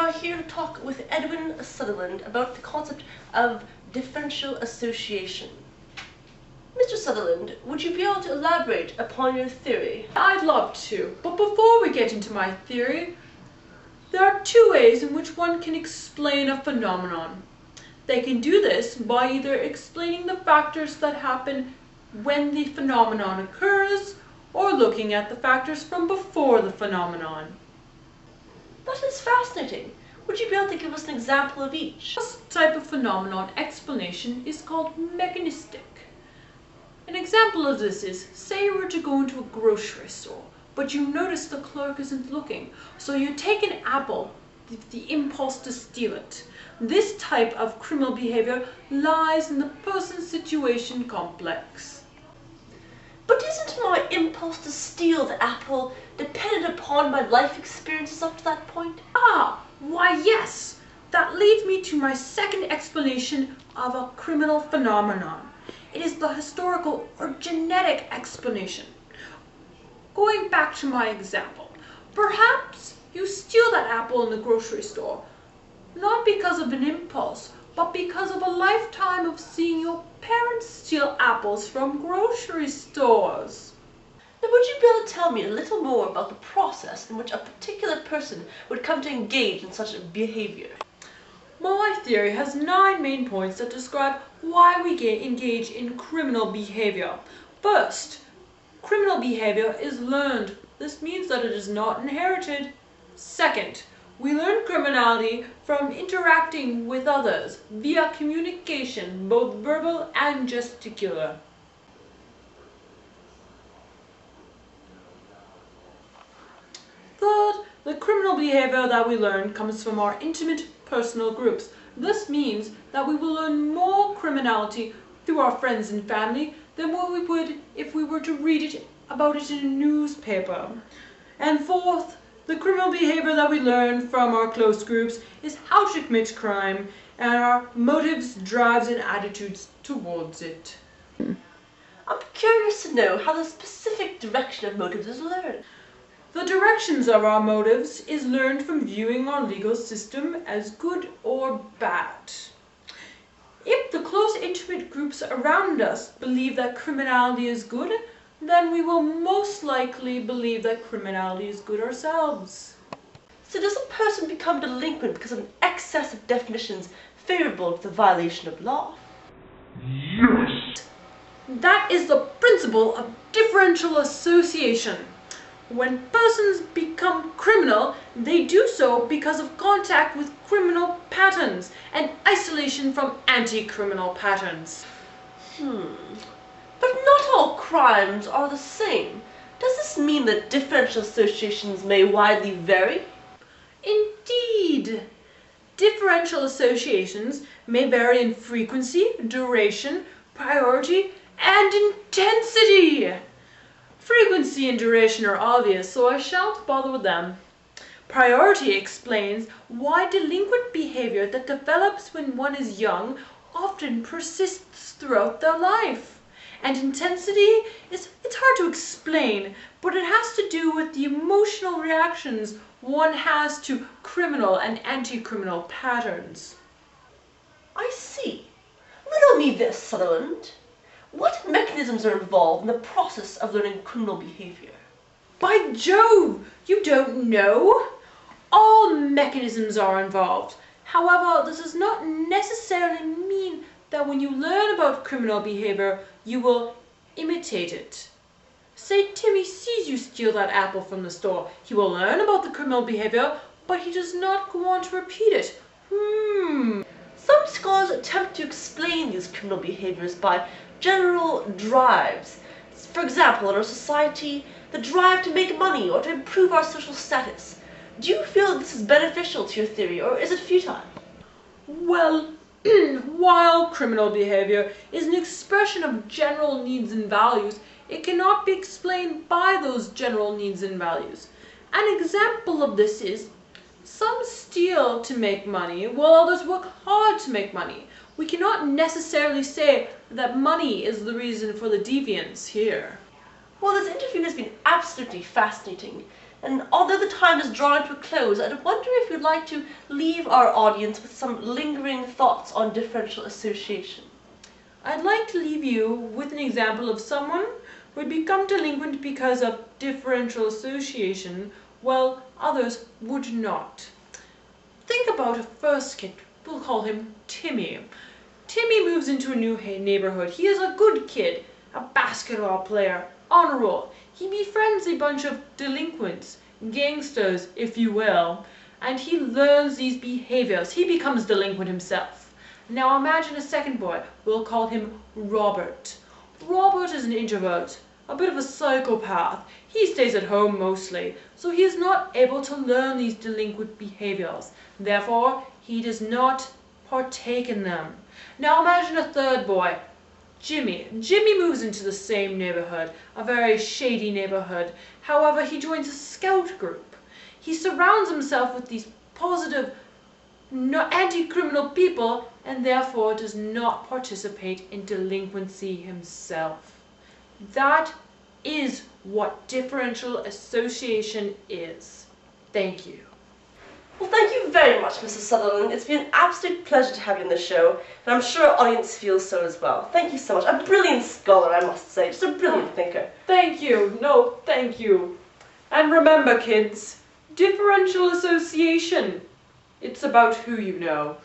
are here to talk with Edwin Sutherland about the concept of differential association. Mr. Sutherland, would you be able to elaborate upon your theory? I'd love to, but before we get into my theory, there are two ways in which one can explain a phenomenon. They can do this by either explaining the factors that happen when the phenomenon occurs, or looking at the factors from before the phenomenon. That is fascinating. Would you be able to give us an example of each? This type of phenomenon explanation is called mechanistic. An example of this is, say you were to go into a grocery store, but you notice the clerk isn't looking, so you take an apple with the impulse to steal it. This type of criminal behavior lies in the person-situation complex. But isn't my impulse to steal the apple dependent upon my life experiences up to that point? Why yes! That leads me to my second explanation of a criminal phenomenon. It is the historical or genetic explanation. Going back to my example, perhaps you steal that apple in the grocery store, not because of an impulse, but because of a lifetime of seeing your parents steal apples from grocery stores. Now, would you be able to tell me a little more about the process in which a particular person would come to engage in such a behavior? My theory has 9 main points that describe why we engage in criminal behavior. First, criminal behavior is learned. This means that it is not inherited. Second, we learn criminality from interacting with others via communication, both verbal and gesticular. Third, the criminal behavior that we learn comes from our intimate personal groups. This means that we will learn more criminality through our friends and family than what we would if we were to read about it in a newspaper. And fourth, the criminal behavior that we learn from our close groups is how to commit crime and our motives, drives, and attitudes towards it. I'm curious to know how the specific direction of motives is learned. The directions of our motives is learned from viewing our legal system as good or bad. If the close intimate groups around us believe that criminality is good, then we will most likely believe that criminality is good ourselves. So does a person become delinquent because of an excess of definitions favorable to the violation of law? Yes! That is the principle of differential association. When persons become criminal, they do so because of contact with criminal patterns and isolation from anti-criminal patterns. But not all crimes are the same. Does this mean that differential associations may widely vary? Indeed. Differential associations may vary in frequency, duration, priority, and intensity. Frequency and duration are obvious, so I shan't bother with them. Priority explains why delinquent behavior that develops when one is young often persists throughout their life. And intensity it's hard to explain, but it has to do with the emotional reactions one has to criminal and anti-criminal patterns. I see. Riddle me this, Sutherland. What mechanisms are involved in the process of learning criminal behavior? By Jove, you don't know? All mechanisms are involved. However, this does not necessarily mean that when you learn about criminal behavior, you will imitate it. Say Timmy sees you steal that apple from the store. He will learn about the criminal behavior, but he does not go on to repeat it. Some scholars attempt to explain these criminal behaviors by general drives. For example, in our society, the drive to make money or to improve our social status. Do you feel that this is beneficial to your theory, or is it futile? Well, while criminal behavior is an expression of general needs and values, it cannot be explained by those general needs and values. An example of this is, some steal to make money, while others work hard to make money. We cannot necessarily say that money is the reason for the deviance here. Well, this interview has been absolutely fascinating. And although the time is drawing to a close, I wonder if you'd like to leave our audience with some lingering thoughts on differential association. I'd like to leave you with an example of someone who had become delinquent because of differential association, while others would not. Think about a first kid. We'll call him Timmy. Timmy moves into a new neighborhood. He is a good kid, a basketball player, on a roll. He befriends a bunch of delinquents, gangsters, if you will, and he learns these behaviors. He becomes delinquent himself. Now imagine a second boy. We'll call him Robert. Robert is an introvert, a bit of a psychopath. He stays at home mostly, so he is not able to learn these delinquent behaviors. Therefore, he does not partake in them. Now imagine a third boy, Jimmy. Jimmy moves into the same neighborhood, a very shady neighborhood. However, he joins a scout group. He surrounds himself with these positive, anti-criminal people, and therefore does not participate in delinquency himself. That is what differential association is. Thank you. Well, thank you very much, Mrs. Sutherland. It's been an absolute pleasure to have you on the show, and I'm sure our audience feels so as well. Thank you so much. A brilliant scholar, I must say. Just a brilliant thinker. Thank you. No, thank you. And remember, kids, differential association. It's about who you know.